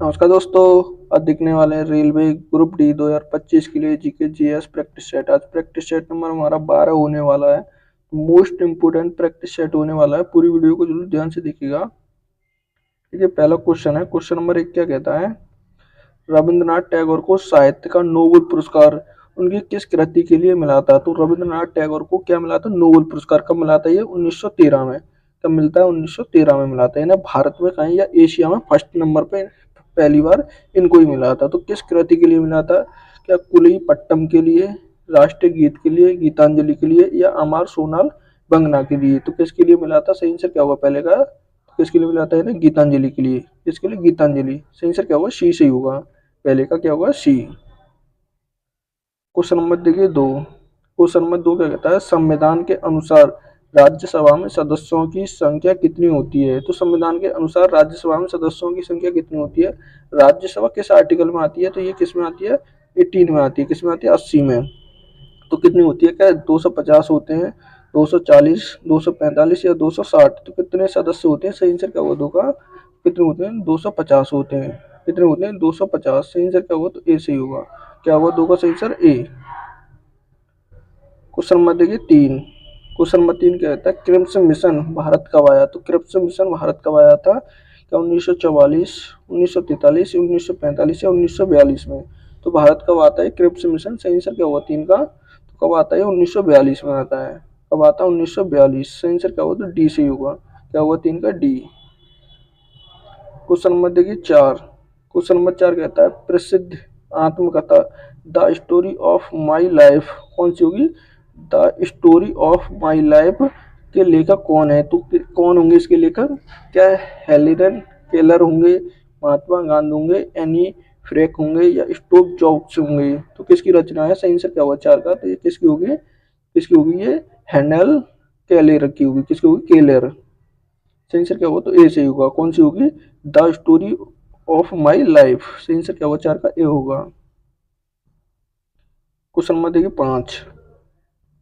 नमस्कार दोस्तों। आज दिखने वाले हैं रेलवे ग्रुप डी 2025 के लिए जीके जीएस प्रैक्टिस सेट। आज प्रैक्टिस सेट नंबर हमारा 12 होने वाला है। मोस्ट इम्पोर्टेंट प्रैक्टिस सेट होने वाला है। पूरी वीडियो को जरूर ध्यान से देखिएगा। ठीक है, पहला क्वेश्चन है। क्वेश्चन नंबर 1 क्या कहता है? रविंद्रनाथ टैगोर को साहित्य का नोबेल पुरस्कार उनकी किस कृति के लिए मिला था? तो रविंद्रनाथ टैगोर को क्या मिला था? नोबेल पुरस्कार। कब मिला था? ये 1913 में। कब मिलता है? 1913 में मिला था। इन्हें भारत में कहीं या एशिया में फर्स्ट नंबर पे पहली बार इनको ही मिला था। तो किस कृति के लिए मिला था? क्या कुलई पट्टम के लिए, राष्ट्रीय गीत के लिए, गीतांजलि के लिए, या अमर सोनाल बंगना के लिए? तो किसके लिए मिला था? सही आंसर क्या होगा पहले का? किसके लिए मिला था इन्हें? गीतांजलि के लिए। किसके लिए? गीतांजलि। सही आंसर क्या होगा? सी सही होगा। पहले का क्या होगा? सी। क्वेश्चन नंबर देखिए 2। क्वेश्चन नंबर 2 क्या कहता है? संविधान के अनुसार राज्यसभा में सदस्यों की संख्या कितनी होती है? तो संविधान के अनुसार राज्यसभा में सदस्यों की संख्या कितनी होती है? राज्यसभा किस आर्टिकल में आती है? तो ये किस में आती है? 18 में आती है। किस में आती है? 80 में। तो कितनी होती है? क्या 250 होते हैं, 240, 245 या 260? तो कितने सदस्य होते हैं? सही आंसर क्या होगा? दो का कितने होते हैं? 250 होते हैं। कितने होते हैं? 250। सही आंसर क्या होगा? तो ए सही होगा। क्या होगा? दो का सही आंसर ए। क्वेश्चन नंबर देखिए 3। क्वेश्चन नंबर 3 क्या कहता है? क्रिप्स मिशन भारत कब आया? तो क्रिप्स मिशन भारत कब आया था? क्या 1944, 1943, 1945 या 1942 में? तो भारत कब आता है क्रिप्स मिशन? सही आंसर क्या होगा 3 का? तो कब आता है? 1942 में आता है। कब आता है? 1942। सही आंसर क्या होगा? तो डी सही होगा। क्या होगा 3 का? डी। क्वेश्चन नंबर देखिए 4। क्वेश्चन नंबर 4 कहता है प्रसिद्ध आत्मकथा the story of my life कौन सी होगी? The story of my life के लेखक कौन है? तो कौन होंगे इसके लेखक? क्या हेलेन केलर होंगे, महात्मा गांधी होंगे, एनी फ्रैंक होंगे, या स्टोव जॉब्स होंगे? तो किसकी रचना है? सही आंसर क्या होगा 4 का? तो ये किसकी होगी? किसकी होगी? ये हेनल केलर की होगी। किसकी होगी? केलर। सही आंसर क्या होगा? तो ए सही होगा। कौन सी होगी? The story of my life. सही आंसर क्या होगा 4 का? ए होगा। क्वेश्चन नंबर देखिए 5।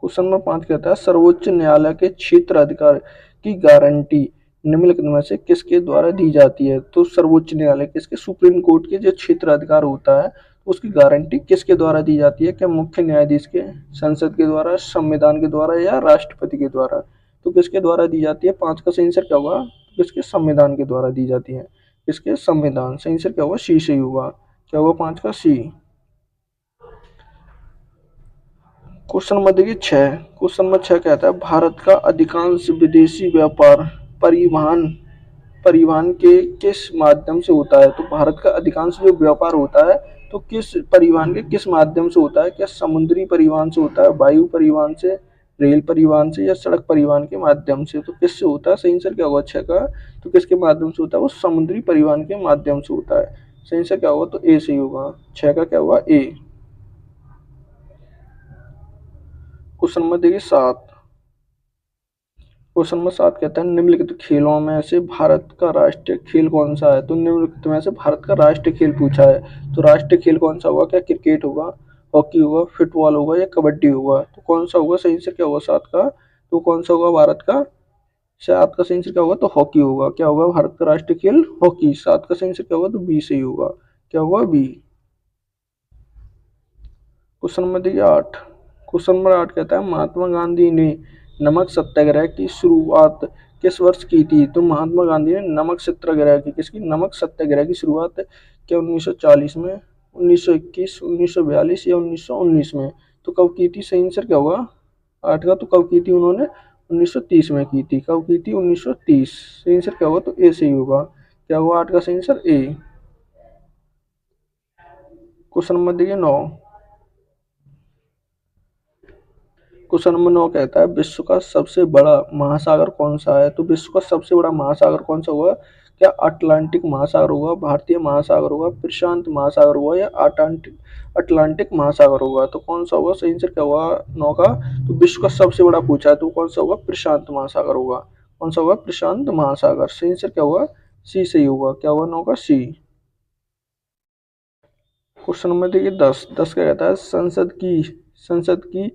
क्वेश्चन नंबर 5 कहता है सर्वोच्च न्यायालय के क्षेत्र अधिकार की गारंटी निम्नलिखित में से किसके द्वारा दी जाती है? तो सर्वोच्च न्यायालय किसके? सुप्रीम कोर्ट के जो क्षेत्र अधिकार होता है उसकी गारंटी किसके द्वारा दी जाती है? क्या मुख्य न्यायाधीश के, संसद के द्वारा, संविधान के द्वारा, या राष्ट्रपति के द्वारा? तो किसके द्वारा दी जाती है? 5 का सही आंसर क्या होगा? किसके? संविधान के द्वारा दी जाती है। किसके? संविधान। सही आंसर क्या होगा? सी सही होगा। क्या होगा 5 का? सी। क्वेश्चन नंबर देखिए 6। क्वेश्चन नंबर 6 कहता है भारत का अधिकांश विदेशी व्यापार परिवहन परिवहन के किस माध्यम से होता है? तो भारत का अधिकांश जो व्यापार होता है तो किस परिवहन के किस माध्यम से होता है? क्या समुद्री परिवहन से होता है, वायु परिवहन से, रेल परिवहन से, या सड़क परिवहन के माध्यम से? तो किससे होता है? सही आंसर क्या होगा 6 का? तो किसके माध्यम से होता है? वो समुद्री परिवहन के माध्यम से होता है। सही आंसर क्या होगा? तो ए सही होगा। 6 का क्या होगा? ए। क्वेश्चन नंबर देखिए 7। क्वेश्चन नंबर 7 कहता है निम्नलिखित खेलों में से भारत का राष्ट्रीय खेल कौन सा है? तो निम्नलिखित में से भारत का राष्ट्रीय खेल पूछा है। तो राष्ट्रीय खेल कौन सा होगा? क्या क्रिकेट होगा, हॉकी होगा, फुटबॉल होगा, या कबड्डी होगा? तो कौन सा होगा? सही आंसर क्या होगा 7 का? तो कौन सा होगा भारत का? 7 का सही आंसर क्या होगा? तो हॉकी होगा। क्या होगा भारत का राष्ट्रीय खेल? हॉकी। 7 का सही आंसर क्या होगा? तो बी सही होगा। क्या होगा? बी। क्वेश्चन नंबर देखिए 8। क्वेश्चन नंबर 8 कहता है महात्मा गांधी ने नमक सत्याग्रह की शुरुआत किस वर्ष की थी? तो महात्मा गांधी ने नमक सत्याग्रह की किसकी? नमक सत्याग्रह की शुरुआत क्या 1940 में, 1921, 1942 या 1919 में? तो कब की थी? सही आंसर क्या होगा 8 का? तो कब की थी उन्होंने? 1930 में की थी। कब की थी? 1930। सही आंसर क्या होगा? तो ए सही होगा। क्या होगा 8 का सही आंसर? ए। क्वेश्चन नंबर देखिए 9। क्वेश्चन नंबर 9 कहता है विश्व का सबसे बड़ा महासागर कौन सा है? तो विश्व का सबसे बड़ा महासागर कौन सा होगा? क्या अटलांटिक महासागर होगा, भारतीय महासागर होगा, प्रशांत महासागर होगा, या अटलांटिक अटलांटिक महासागर होगा? तो कौन सा होगा? सही आंसर क्या होगा 9 का? तो विश्व का सबसे बड़ा पूछा है तो कौन सा होगा? प्रशांत महासागर होगा। कौन सा होगा? प्रशांत महासागर। सही आंसर क्या होगा? सी सही होगा। क्या होगा 9 का? सी। क्वेश्चन नंबर देखिए 10। 10 क्या कहता है संसद की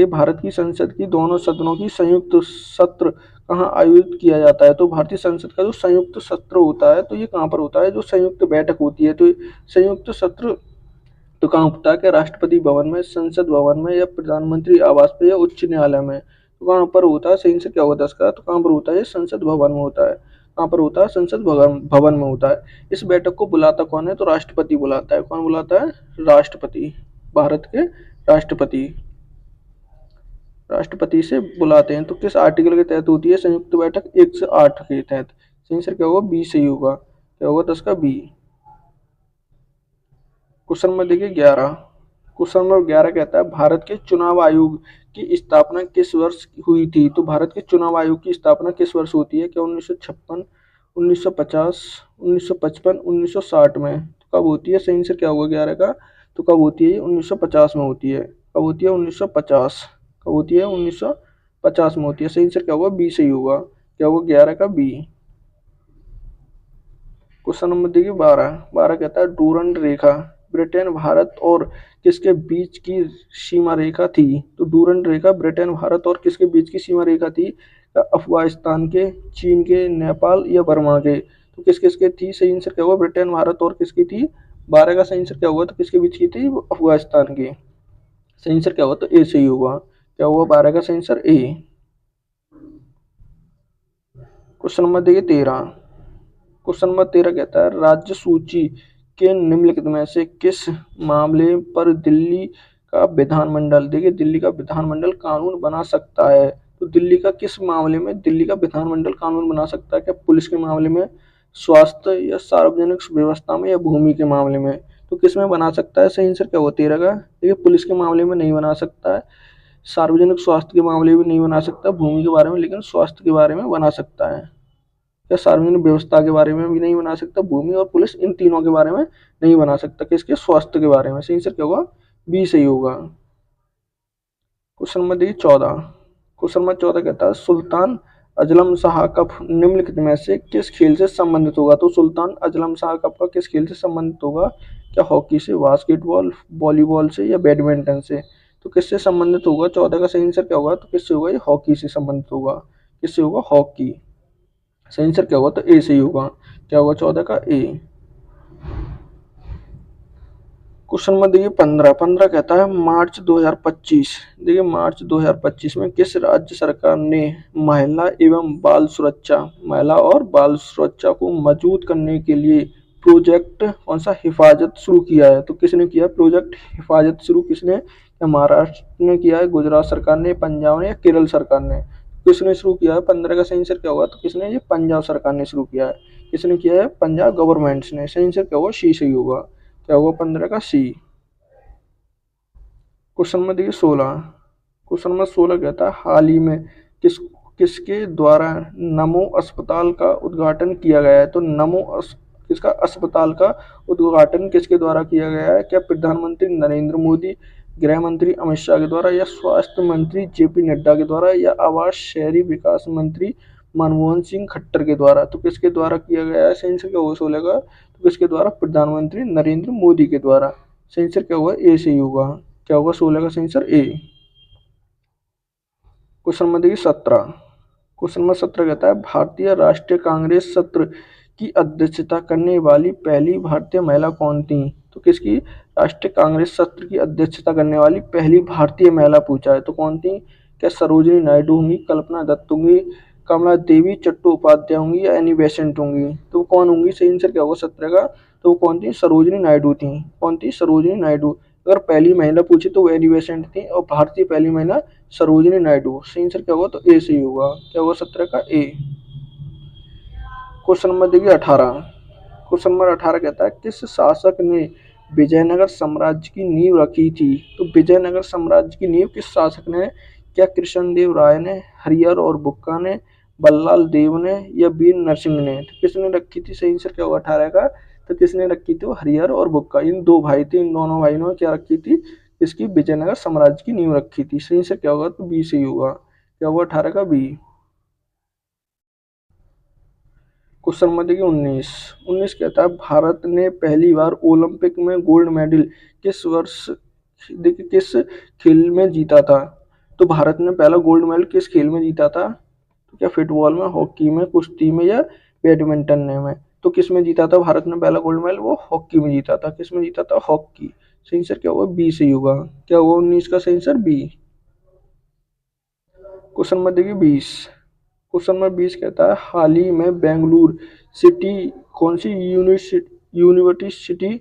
भारत की संसद की दोनों सदनों की संयुक्त सत्र कहाँ आयोजित किया जाता है? तो भारतीय संसद का जो संयुक्त सत्र होता है तो ये कहाँ पर होता है? जो संयुक्त बैठक होती है, तो संयुक्त सत्र तो कहाँ होता है? कि राष्ट्रपति भवन में, संसद भवन में, या प्रधानमंत्री आवास पे, या उच्च न्यायालय में। तो कहाँ पर होता है? सही आंसर क्या होता है इसका? तो कहाँ पर होता है? ये संसद भवन में होता है। कहाँ पर होता है? संसद भवन भवन में होता है। इस बैठक को बुलाता कौन है? तो राष्ट्रपति बुलाता है। कौन बुलाता है? राष्ट्रपति। भारत के राष्ट्रपति राष्ट्रपति से बुलाते हैं। तो किस आर्टिकल के तहत होती है संयुक्त बैठक? 108 के तहत। सही आंसर क्या होगा? बी सही होगा। क्या होगा? तो इसका बी। क्वेश्चन नंबर देखिए 11। क्वेश्चन नंबर 11 कहता है भारत के चुनाव आयोग की स्थापना किस वर्ष हुई थी? तो भारत के चुनाव आयोग की स्थापना किस वर्ष होती है? क्या 1956, 1950, 1955, 1960 में? तो कब होती है? सही आंसर क्या होगा 11 का? तो कब होती है? 1950 में होती है। कब होती है? 1950। कब होती है? 1950 में होती है। सही आंसर क्या होगा? बी सही होगा। क्या होगा? 11 का बी। क्वेश्चन नंबर देखिए 12। 12 कहता है डूरंड रेखा ब्रिटेन, भारत और किसके बीच की सीमा रेखा थी? तो डूरंड रेखा ब्रिटेन, भारत और किसके बीच की सीमा रेखा थी? अफगानिस्तान के, चीन के, नेपाल या बर्मा के? तो किस किस के थी? सही आंसर क्या होगा? ब्रिटेन, भारत और किसकी थी? 12 का सही आंसर क्या होगा? तो किसके बीच की थी? अफगानिस्तान की। सही आंसर क्या होगा? तो ए सही होगा। क्या होगा? 12 का सही आंसर ए। क्वेश्चन नंबर देखिए 13। क्वेश्चन नंबर 13 कहता है राज्य सूची के निम्नलिखित में से किस मामले पर दिल्ली का विधानमंडल, देखिए दिल्ली का विधानमंडल कानून बना सकता है? तो दिल्ली का किस मामले में दिल्ली का विधानमंडल कानून बना सकता है? क्या पुलिस के मामले में, स्वास्थ्य या सार्वजनिक व्यवस्था में, या भूमि के मामले में? तो किस में बना सकता है? सही आंसर क्या होगा 13 का? देखिए पुलिस के मामले में नहीं बना सकता है, सार्वजनिक स्वास्थ्य के मामले में नहीं बना सकता, भूमि के बारे में, लेकिन स्वास्थ्य के बारे में बना सकता है। या सार्वजनिक व्यवस्था के बारे में भी नहीं बना सकता, भूमि और पुलिस इन तीनों के बारे में नहीं बना सकता। किसके? स्वास्थ्य के बारे में। सही आंसर क्या होगा? बी सही होगा। क्वेश्चन नंबर देखिए 14। क्वेश्चन नंबर 14 कहता है सुल्तान अजलम शाह कप निम्नलिखित में से किस खेल से संबंधित होगा? तो सुल्तान अजलम शाह कप का किस खेल से संबंधित होगा? क्या हॉकी से, बास्केटबॉल, वॉलीबॉल से, या बैडमिंटन से? तो किससे संबंधित होगा? 14 का सही आंसर क्या होगा? तो किससे होगा? ये हॉकी से संबंधित होगा। किससे होगा? हॉकी। सही आंसर क्या होगा? तो ए सही होगा। क्या होगा? 14 का ए। क्वेश्चन नंबर देखिए 15। 15 कहता है मार्च 2025, देखिए मार्च 2025 में किस राज्य सरकार ने महिला और बाल सुरक्षा को मजबूत करने के लिए प्रोजेक्ट कौन सा हिफाजत शुरू किया है? तो किसने किया प्रोजेक्ट हिफाजत शुरू? किसने? या महाराष्ट्र ने किया है, गुजरात सरकार ने, पंजाब ने, या केरल सरकार ने? किसने शुरू किया है? 15 का सही आंसर क्या होगा? तो किसने? ये पंजाब सरकार ने शुरू किया है। किसने किया है? पंजाब गवर्नमेंट ने। सही आंसर क्या होगा? सी सही होगा। क्या होगा? 15 का सी। क्वेश्चन नंबर देखिए 16। क्वेश्चन नंबर 16 कहता है हाल ही में किसके द्वारा नमो अस्पताल का उद्घाटन किया गया है? तो किसका अस्पताल का उद्घाटन किसके द्वारा किया गया है? क्या प्रधानमंत्री नरेंद्र मोदी, गृह मंत्री अमित शाह के द्वारा, या स्वास्थ्य मंत्री जेपी नड्डा के द्वारा, या आवास शहरी विकास मंत्री मनमोहन सिंह खट्टर के द्वारा? तो किसके द्वारा किया गया है? सही आंसर क्या होगा 16 का? तो किसके द्वारा? प्रधानमंत्री नरेंद्र मोदी के द्वारा। सही आंसर क्या होगा? ए सही होगा। क्या होगा? 16 का सही आंसर ए। क्वेश्चन नंबर देखिए 17। क्वेश्चन नंबर 17 कहता है भारतीय राष्ट्रीय कांग्रेस सत्र की अध्यक्षता करने वाली पहली भारतीय महिला कौन थी? तो किसकी राष्ट्रीय कांग्रेस सत्र की अध्यक्षता करने वाली पहली भारतीय महिला पूछा है, तो कौन थी? क्या सरोजिनी नायडू होंगी, कल्पना दत्त होंगी, कमला देवी चट्टोपाध्याय होंगी, या एनी बेसेंट होंगी? तो कौन होंगी? सही आंसर क्या होगा 17 का? तो वो कौन थी? सरोजिनी नायडू थी। कौन थी? सरोजिनी नायडू। अगर पहली महिला पूछी तो वो एनी बेसेंट थी, और भारतीय पहली महिला सरोजिनी नायडू। सही आंसर क्या होगा? तो ए सही होगा। क्या होगा? 17 का ए। क्वेश्चन नंबर देखिए 18। क्वेश्चन नंबर 18 कहता है किस शासक ने विजयनगर साम्राज्य की नींव रखी थी? तो विजयनगर साम्राज्य की नींव किस शासक ने? क्या कृष्णदेव राय ने, हरिहर और बुक्का ने, बल्लाल देव ने, या वीर नरसिंह ने? तो किसने रखी थी? सही आंसर क्या होगा 18 का? तो किसने रखी थी? वो हरिहर और बुक्का, इन दो भाई थे। इन दोनों भाइयों ने क्या रखी थी? इसकी विजयनगर साम्राज्य की नींव रखी थी। सही आंसर क्या होगा? तो बी सही होगा। क्या होगा? 18 का बी। क्वेश्चन नंबर देखिए 19। 19 कहता है भारत ने पहली बार ओलंपिक में गोल्ड मेडल किस वर्ष देखिए किस खेल में जीता था, तो भारत ने पहला गोल्ड मेडल किस खेल में जीता था, तो क्या फुटबॉल में, हॉकी में, कुश्ती में या बैडमिंटन में। तो किस में जीता था भारत ने पहला गोल्ड मेडल, वो हॉकी में जीता था। किस में जीता था, हॉकी। सही आंसर क्या होगा, बी सही होगा। क्या होगा 19 का सही आंसर, बी। क्वेश्चन नंबर देखिए 20। क्वेश्चन नंबर 20 कहता है हाल ही में बेंगलुरु सिटी कौन सी यूनिवर्सिटी,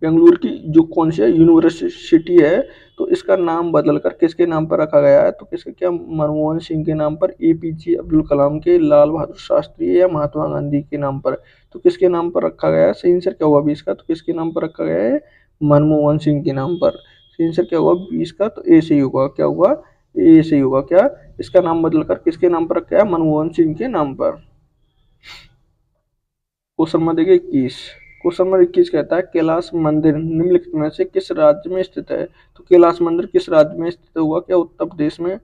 बेंगलुरु की जो कौन सी यूनिवर्सिटी है, तो इसका नाम बदलकर किसके नाम पर रखा गया है, तो किसके, क्या मनमोहन सिंह के नाम पर, एपीजे अब्दुल कलाम के, लाल बहादुर शास्त्री या महात्मा गांधी के नाम पर। तो किसके नाम पर रखा गया है, सही आंसर क्या होगा 20 का, तो किसके नाम पर रखा गया है, मनमोहन सिंह के नाम पर। सही आंसर क्या होगा 20 का, तो ए सही होगा। क्या होगा, ए सही होगा। क्या, इसका नाम बदलकर किसके नाम पर रखा गया है, मनमोहन सिंह के नाम पर। क्वेश्चन नंबर देखिए 21। क्वेश्चन नंबर 21 कहता है कैलाश मंदिर निम्नलिखित में से किस राज्य में स्थित है, तो कैलाश मंदिर किस राज्य में स्थित होगा, क्या उत्तर प्रदेश में,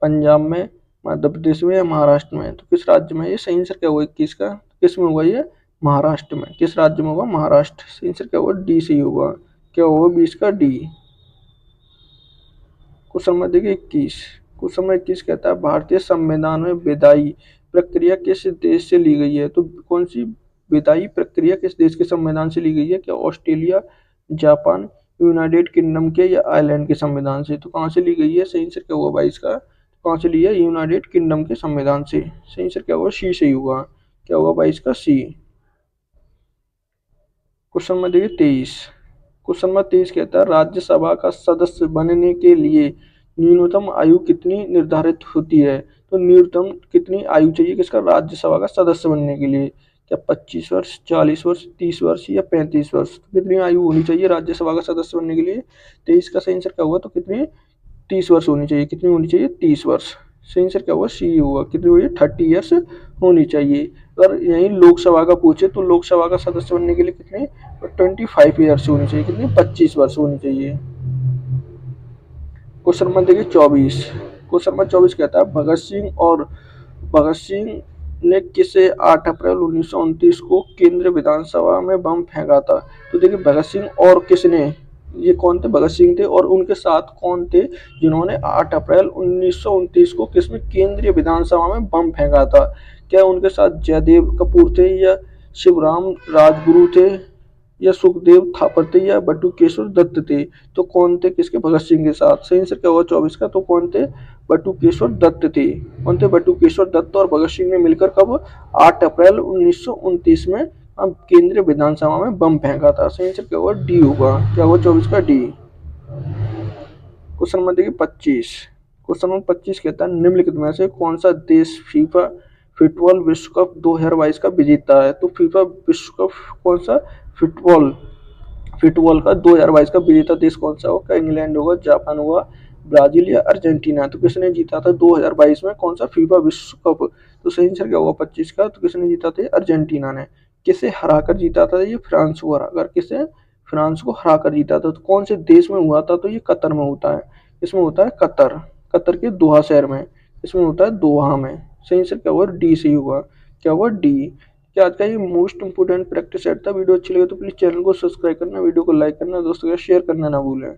पंजाब में, मध्य प्रदेश में या महाराष्ट्र में। तो किस राज्य में, ये सही आंसर क्या होगा 21 का, किस में होगा ये, महाराष्ट्र में। किस राज्य में होगा, महाराष्ट्र। सही आंसर क्या होगा, डी सही होगा। क्या होगा 20 का, डी। क्वेश्चन नंबर देखिए 21। क्वेश्चन नंबर 21 कहता है भारतीय संविधान में विधायी प्रक्रिया किस देश से ली गई है, तो कौन सी विधायी प्रक्रिया किस देश के संविधान से ली गई है, क्या ऑस्ट्रेलिया, जापान, यूनाइटेड किंगडम के या आयरलैंड के संविधान से। तो कहाँ से ली गई है, सही आंसर क्या होगा 22 का, कहाँ से ली है, यूनाइटेड किंगडम के संविधान से। सही आंसर क्या होगा, सी सही होगा। क्या होगा 22 का, सी। क्वेश्चन नंबर देखिए 23। क्वेश्चन नंबर 23 कहता है राज्यसभा का सदस्य बनने के लिए न्यूनतम आयु कितनी निर्धारित होती है, तो न्यूनतम कितनी आयु चाहिए किसका, राज्यसभा का सदस्य बनने के लिए। क्या 25 वर्ष, 40 वर्ष, 30 वर्ष या 35 वर्ष। तो कितनी आयु होनी चाहिए राज्यसभा का सदस्य बनने के लिए, 23 का सही आंसर क्या होगा, तो कितनी, 30 वर्ष होनी चाहिए। कितनी होनी चाहिए, 30 वर्ष। सही आंसर क्या होगा, सी होगा। कितनी होगी, 30 ईयर्स होनी चाहिए। अगर यही लोकसभा का पूछे तो लोकसभा का सदस्य बनने के लिए कितने, 25 ईयर्स होनी चाहिए। कितनी, 25 वर्ष होनी चाहिए। क्वेश्चन नंबर देखिए 24। क्वेश्चन नंबर 24 कहता है भगत सिंह ने किसे 8 अप्रैल 1929 को केंद्रीय विधानसभा में बम फेंका था। तो देखिए भगत सिंह और किसने, ये कौन थे, भगत सिंह थे और उनके साथ कौन थे जिन्होंने 8 अप्रैल 1929 को किसमें, केंद्रीय विधानसभा में बम फेंका था। क्या उनके साथ जयदेव कपूर थे या शिवराम राजगुरु थे या सुखदेव थापर थे या बटुकेश्वर दत्त थे। तो कौन थे किसके, भगत सिंह के साथ। सही आंसर क्या होगा 24 का, तो कौन थे, बटुकेश्वर दत्त थे। कौन थे, बटुकेश्वर दत्त और भगत सिंह ने मिलकर कब, 8 अप्रैल 1929 में अब केंद्रीय विधानसभा में बम फेंका था। सही आंसर क्या होगा, डी होगा। क्या होगा 24 का, डी। क्वेश्चन नंबर देखिए 25। क्वेश्चन नंबर 25 कहता है निम्नलिखित में से कौन सा देश फीफा फुटबॉल विश्व कप 2022 का विजेता है। तो फीफा विश्व कप कौन सा, फुटबॉल फुटबॉल का 2022 का विजेता देश कौन सा होगा, इंग्लैंड होगा, जापान होगा, ब्राजील या अर्जेंटीना। तो किसने जीता था 2022 में कौन सा फीफा विश्व कप, तो सही आंसर क्या होगा 25 का, तो किसने जीता था, अर्जेंटीना ने। किसे हराकर जीता था, ये फ्रांस को हराकर, किसे, फ्रांस को हराकर जीता था। तो कौन से देश में हुआ था, तो ये कतर में होता है। इसमें होता है कतर, कतर के दोहा शहर में, इसमें होता है दोहा में। सही आंसर क्या होगा, डी सही होगा। क्या होगा, डी। क्या आज का ये मोस्ट इंपोर्टेंट प्रैक्टिस सेट था। वीडियो अच्छी लगे तो प्लीज चैनल को सब्सक्राइब करना, वीडियो को लाइक करना, दोस्तों के साथ शेयर करना ना भूलें।